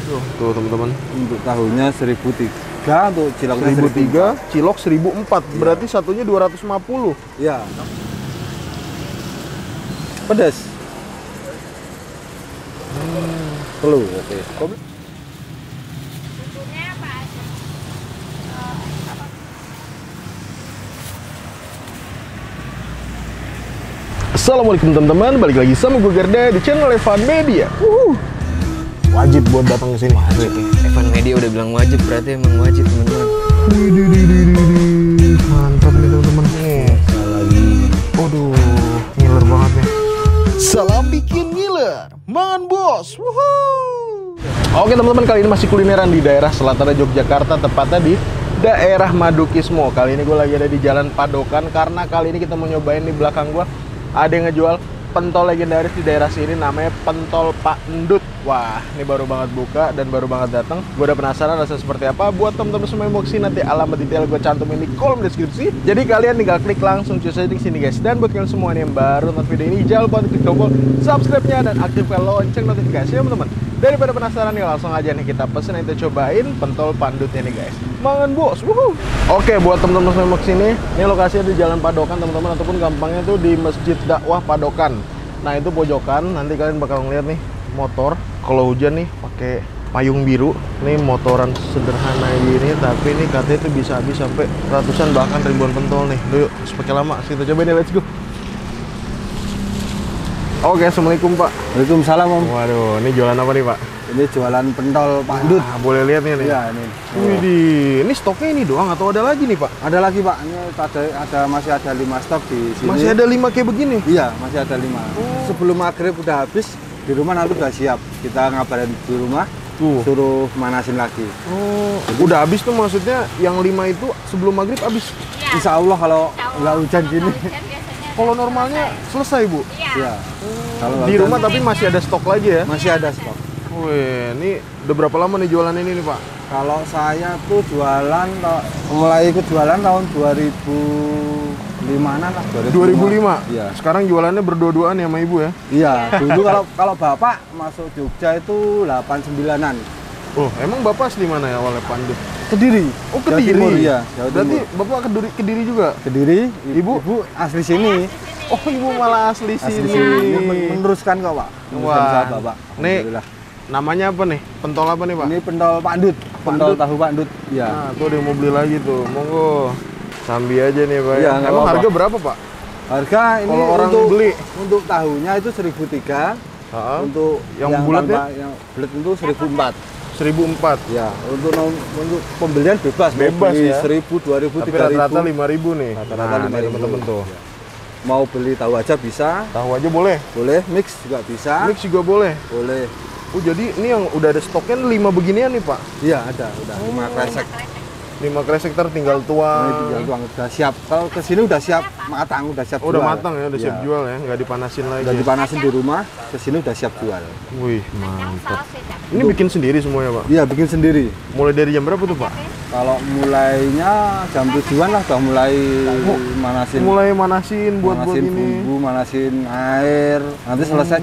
Tuh teman-teman. Untuk tahunya 1003, untuk ciloknya 1003, cilok 1004. Iya. Berarti satunya 250. Ya. Pedas. Perlu, oke. Bumbunya apa aja? Assalamualaikum teman-teman, balik lagi sama gue Garda di channel Evan Media. Wajib buat datang ke sini. Wajib ya. Evan Media udah bilang wajib, berarti emang wajib teman-teman. Mantap nih teman-teman. Lagi. Waduh, ngiler banget nih. Salam bikin ngiler, mangan bos. Wuhuu. Oke teman-teman, kali ini masih kulineran di daerah selatan Yogyakarta, tepatnya di daerah Madukismo. Kali ini gue lagi ada di Jalan Padokan karena kali ini kita mau nyobain di belakang gue ada yang ngejual pentol legendaris di daerah sini, namanya pentol Pak Endut. Wah, ini baru banget buka dan baru banget datang. Gue udah penasaran rasa seperti apa. Buat temen-temen semua yang mau kesini, nanti alamat detail gue cantumin di kolom deskripsi. Jadi kalian tinggal klik langsung cus aja di sini guys. Dan buat kalian semua yang baru nonton video ini, jangan lupa klik tombol subscribe-nya dan aktifkan lonceng notifikasi ya teman-teman. Daripada penasaran nih, langsung aja nih kita pesen, kita cobain pentol pandutnya nih guys. Mangan bos. Wuhuu. Oke, buat temen-temen semua yang mau kesini, ini lokasinya di Jalan Padokan teman-teman, ataupun gampangnya tuh di Masjid Dakwah Padokan. Nah itu pojokan, nanti kalian bakal ngeliat nih motor kalau hujan nih pakai payung biru. Ini motoran sederhana gini, tapi ini katanya tuh bisa habis sampai ratusan bahkan ribuan pentol nih. Yuk, pakai lama kita cobain ya, let's go. Oke, assalamualaikum Pak. Waalaikumsalam Om. Waduh, ini jualan apa nih Pak? Ini jualan pentol Pak Endut. Ah, boleh lihat nih. Iya ini. Widih, ini stoknya ini doang atau ada lagi nih Pak? Ada lagi Pak. Ini masih ada 5 stok di sini. Masih ada 5 kayak begini? Iya, masih ada 5. Sebelum maghrib udah habis, di rumah nanti udah siap. Kita ngabarin di rumah, suruh manasin lagi. Oh, udah habis tuh maksudnya yang 5 itu sebelum maghrib habis? Ya. Insya Allah kalau nggak hujan gini. Kalau normalnya selesai Bu? Iya. Kalau Di rumah tapi masih ada stok lagi ya? masih ada stok. Wih, ini udah berapa lama nih jualan ini nih Pak? Kalau saya tuh jualan, mulai ikut jualan tahun 2005-an lah. 2005? Iya. Sekarang jualannya berdua-duaan ya sama Ibu ya? Iya, dulu kalau Bapak masuk Jogja itu 89-an. Oh, emang Bapak asli mana ya awalnya Pandut? Kediri. Oh, Jawa Kediri? Timur, iya. Jawa Berarti Timur. Bapak Kediri juga? Kediri, Ibu asli sini. Oh, Ibu malah asli Asli sini. sini. Meneruskan kok Pak. Meneruskan Wah, usaha Bapak. nih Alhamdulillah. namanya apa nih? Pentol apa nih Pak? Ini pentol Pak Endut. Pentol tahu Pak Endut. Iya. Nah, tuh ada yang mau beli lagi tuh. Monggo. Sambi aja nih Pak. Iya, nggak Emang apa-apa. harga berapa Pak? Harga ini Kalau orang untuk beli? untuk tahunya itu 1003. Untuk Yang bulatnya? yang bulat itu 1004. 1004. Ya, untuk pembelian bebas. Bebas mau beli ya? 1000, 2000, Tapi 3000. rata-rata 5.000 nih. Rata-rata Nah, 5.000. temen-temen tuh. Ya. Mau beli tahu aja bisa, Tahu aja boleh. boleh mix juga bisa. Mix juga boleh. Boleh. Oh, jadi ini yang udah ada stoknya 5 beginian nih Pak. Iya, ada, udah 5 kresek. 5 kresek tinggal Ini tuang. tinggal tuang udah siap. Kalau ke sini udah siap matang, udah siap Oh, udah jual. matang ya, udah siap Iya. jual ya, nggak dipanasin lagi. Udah dipanasin di rumah, ke sini udah siap jual. Wih, mantap. Ini bikin sendiri semuanya Pak? Iya, bikin sendiri. Mulai dari jam berapa tuh Pak? Kalau mulainya jam 7-an lah udah mulai manasin. Mulai manasin buat manasin ini. bumbu, manasin air. Nanti selesai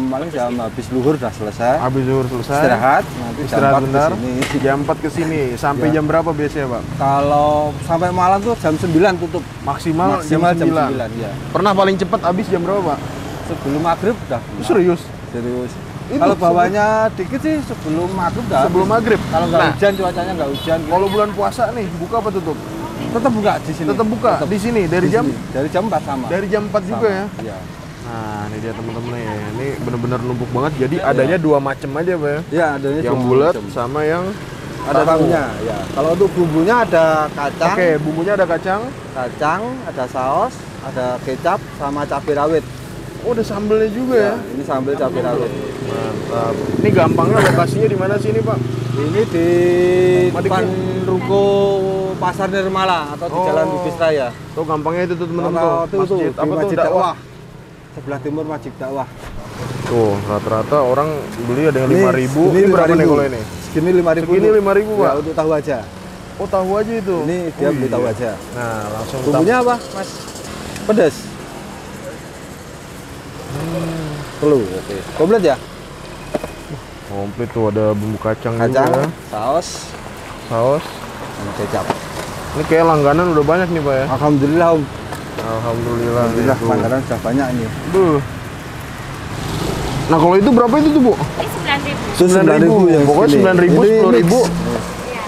paling jam habis luhur udah selesai. Habis zuhur selesai. Istirahat, nanti jam Istirahat 4 bentar. kesini. Jam 4 ke sini. Sampai Ya. jam berapa biasanya Pak? Kalau sampai malam tuh jam 9 tutup. Maksimal Jam jam 9. 9 ya. Pernah paling cepat habis jam berapa Pak? Sebelum maghrib udah. Serius? Serius. Itu Kalau bawahnya dikit sih sebelum maghrib udah. Sebelum habis. maghrib? Kalau nggak Nah. hujan, cuacanya nggak hujan. Kalau bulan puasa nih, buka apa tutup? tetap buka di sini. Tetap buka di sini dari Di jam sini. Dari jam 4 sama. dari jam 4 juga Sama. ya. Iya. Nah, ini dia teman-teman nih. Ini bener-bener numpuk banget. Jadi adanya dua macam aja, Pak ya. Iya, adanya Yang cuma bulat macam. sama yang ada tahunya. Ya. Kalau untuk bumbunya ada kacang. Oke, bumbunya ada kacang. Kacang, ada saus, ada kecap sama cabai rawit. Oh, ada sambelnya juga ya. Ini sambal cabai rawit. Mantap. Ini gampangnya lokasinya di mana sih ini, Pak? Ini di depan ruko Pasar Nirmala atau di Jalan Bukis Raya. Tuh gampangnya itu tuh teman-teman Atau tuh. tuh, Masjid di apa tuh? Masjid Dakwah. Dakwah. Sebelah timur Masjid Dakwah. Tuh, rata-rata orang beli ada yang Ini 5.000. segini Ini berapa nih 5.000. kalau ini? Segini 5.000. Segini 5.000, Pak. Ya, untuk tahu aja. Oh, tahu aja itu. Ini dia beli tahu iya. aja. Nah, langsung Bumbunya apa, Mas? Pedas. Perlu, oke. Komplit ya? Komplit tuh, ada bumbu kacang Kacang, juga. saus, Saus. sama kecap. Ini kayak langganan udah banyak nih Pak ya. Alhamdulillah Om. Alhamdulillah. Alhamdulillah nih, tuh. langganan sudah banyak ini. Duh. Nah kalau itu berapa itu tuh Bu? Itu 9.000 yang Pokoknya 9.000, Ini 10.000. mix.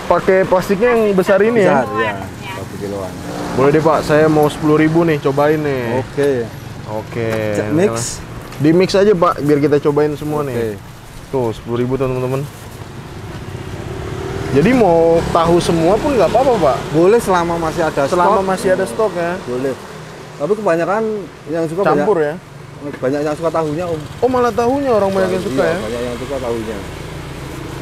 Pakai plastiknya yang besar ini ya. Besar ya, 1 kiloan. Boleh deh Pak, saya mau 10.000 nih, cobain nih. Oke. Oke. Mix. Di mix aja Pak, biar kita cobain semua Oke. nih. Tuh 10.000 teman-teman. Jadi mau tahu semua pun nggak apa-apa Pak. Boleh selama masih ada Selama stok. masih ada stok ya. Boleh. Tapi kebanyakan yang suka Campur ya. banyak yang suka tahunya Om. Oh malah tahunya orang banyak yang suka Iya, ya. banyak yang suka tahunya.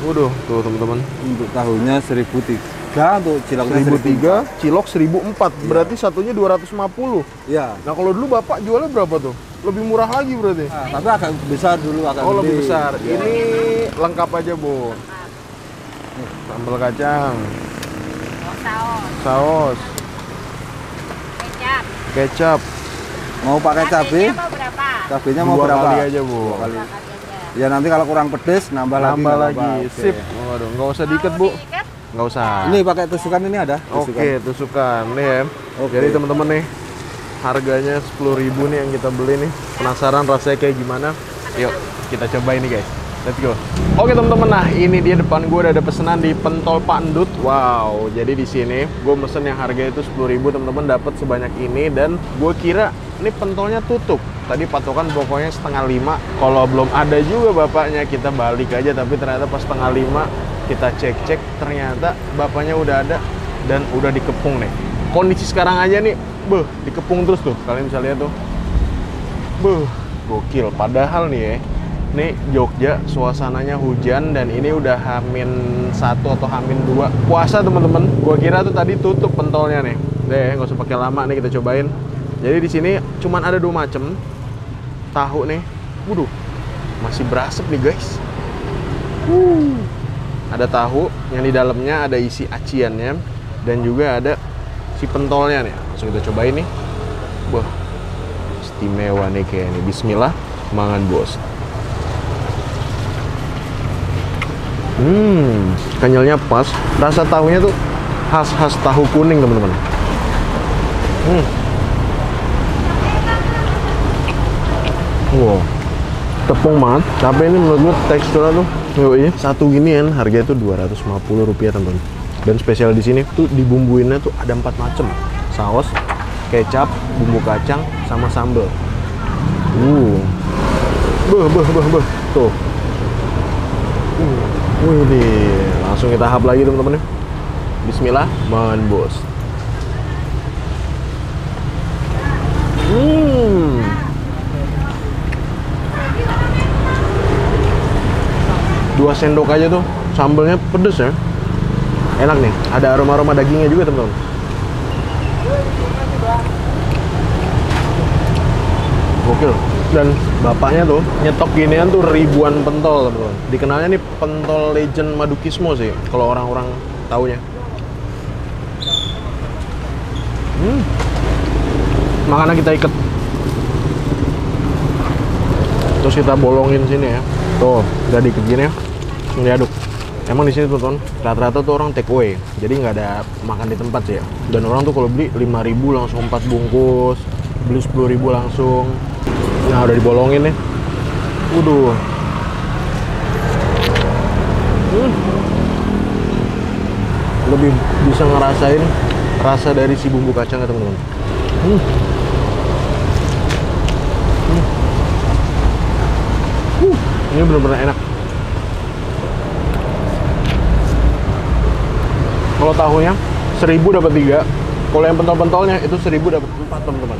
Waduh, tuh teman-teman. Untuk tahunya 1.003, untuk ciloknya 1.003, cilok 1.004. Berarti satunya 250. Iya. Nah kalau dulu Bapak jualnya berapa tuh? Lebih murah lagi berarti. Tapi agak besar dulu, agak Oh gede. lebih besar. Iya. Ini lengkap aja Bu. Sambal kacang, saus, kecap. Mau pakai cabai? Cabenya mau Dua berapa? kali aja Bu. Dua kali. Ya nanti kalau kurang pedes nambah lagi. Nambah nggak lagi. apa-apa. Oke. Sip. Waduh, nggak usah diikat Bu. Nggak usah. Ini pakai tusukan ini ada? Oke, tusukan nih ya. Oke. Jadi teman-teman nih, harganya 10.000 nih yang kita beli nih. Penasaran rasanya kayak gimana? Yuk, kita coba ini guys. Let's go. Oke teman-teman, nah ini dia depan gue udah ada pesanan di Pentol Pak Endut. Wow, jadi di sini gue mesen yang harga itu 10.000 teman-teman, dapat sebanyak ini dan gue kira ini pentolnya tutup. Tadi patokan pokoknya 4:30. Kalau belum ada juga bapaknya, kita balik aja. Tapi ternyata pas 4:30 kita cek-cek, ternyata bapaknya udah ada dan udah dikepung nih. Kondisi sekarang aja nih, dikepung terus tuh. Kalian bisa lihat tuh. Gokil. Padahal nih ya, nih Jogja suasananya hujan dan ini udah H-1 atau H-2 puasa teman-teman. Gua kira tuh tadi tutup pentolnya nih. Deh, nggak usah pakai lama nih, kita cobain. Jadi di sini cuman ada 2 macam tahu nih. Waduh, masih berasap nih guys. Ada tahu yang di dalamnya ada isi aciannya dan juga ada si pentolnya nih. Langsung kita cobain nih. Wah, istimewa nih kayak ini. Bismillah, mangan bos. Kenyalnya pas. Rasa tahunya tuh khas tahu kuning teman-teman. Wow, tepung banget. Tapi ini menurut gue teksturnya tuh, yoi, satu ginian harganya tuh Rp250 teman-teman. Dan spesial di sini tuh dibumbuinnya tuh ada 4 macam. Saus, kecap, bumbu kacang, sama sambal. Tuh. Wih, langsung kita hap lagi teman-teman. Bismillah, makan bos. Dua sendok aja tuh, sambalnya pedes ya. Enak nih, ada aroma-aroma dagingnya juga teman-teman. Gokil. Dan bapaknya tuh nyetok ginian tuh ribuan pentol teman-teman. Dikenalnya nih pentol legend Madukismo sih, kalau orang-orang taunya. Makanya kita ikat. Terus kita bolongin sini ya. Tuh, udah diikat gini ya. Langsung diaduk. Emang di sini teman-teman, rata-rata tuh orang take away. Jadi nggak ada makan di tempat sih ya. Dan orang tuh kalau beli 5.000 langsung 4 bungkus, beli 10.000 langsung. Nah, udah dibolongin nih. Waduh. Lebih bisa ngerasain rasa dari si bumbu kacangnya teman-teman. Ini benar-benar enak. Kalau tahunya 1.000 dapat 3. Kalau yang pentol-pentolnya itu 1.000 dapat 4 teman-teman.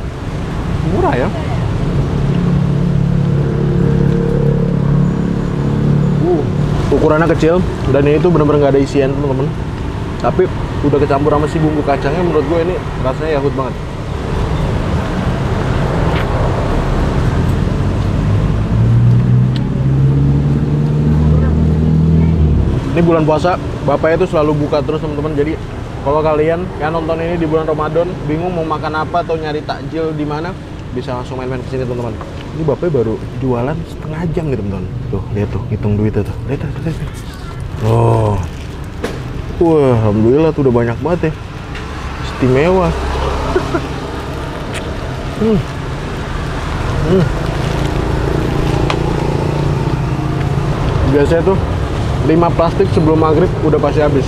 Murah ya. Ukurannya kecil dan ini tuh benar-benar nggak ada isian teman-teman. Tapi udah kecampur sama si bumbu kacangnya, menurut gue ini rasanya yahut banget. Ini bulan puasa, bapaknya itu selalu buka terus teman-teman. Jadi kalau kalian yang nonton ini di bulan Ramadan bingung mau makan apa atau nyari takjil di mana, bisa langsung main-main ke sini teman-teman. Ini bapaknya baru jualan setengah jam gitu teman-teman. Tuh, lihat tuh, hitung duitnya tuh. Lihat. Oh. Wah, alhamdulillah tuh udah banyak banget ya. Istimewa. Biasanya tuh 5 plastik sebelum maghrib udah pasti habis.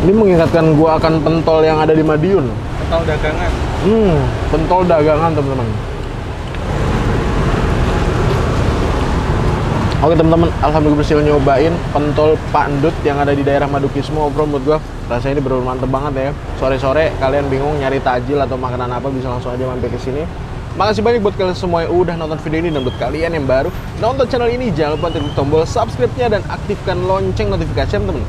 Ini mengingatkan gua akan pentol yang ada di Madiun. Pentol dagangan. Pentol dagangan teman-teman. Oke teman-teman, alhamdulillah berhasil nyobain pentol Pak Endut yang ada di daerah Madukismo. Bro, menurut gua rasanya ini bener mantep banget ya. Sore-sore kalian bingung nyari takjil atau makanan apa, bisa langsung aja mampir ke sini. Makasih banyak buat kalian semua yang udah nonton video ini, dan buat kalian yang baru nonton channel ini, jangan lupa klik tombol subscribe-nya dan aktifkan lonceng notifikasi teman.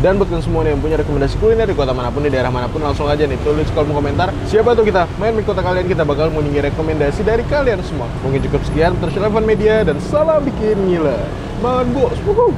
Dan buat kalian semua yang punya rekomendasi kuliner di kota manapun, di daerah manapun, langsung aja nih tulis kolom komentar. Siapa tuh kita main di kota kalian, kita bakal mengingi rekomendasi dari kalian semua. Mungkin cukup sekian, terus telepon media dan salam bikin gila. Man bos. Woohoo.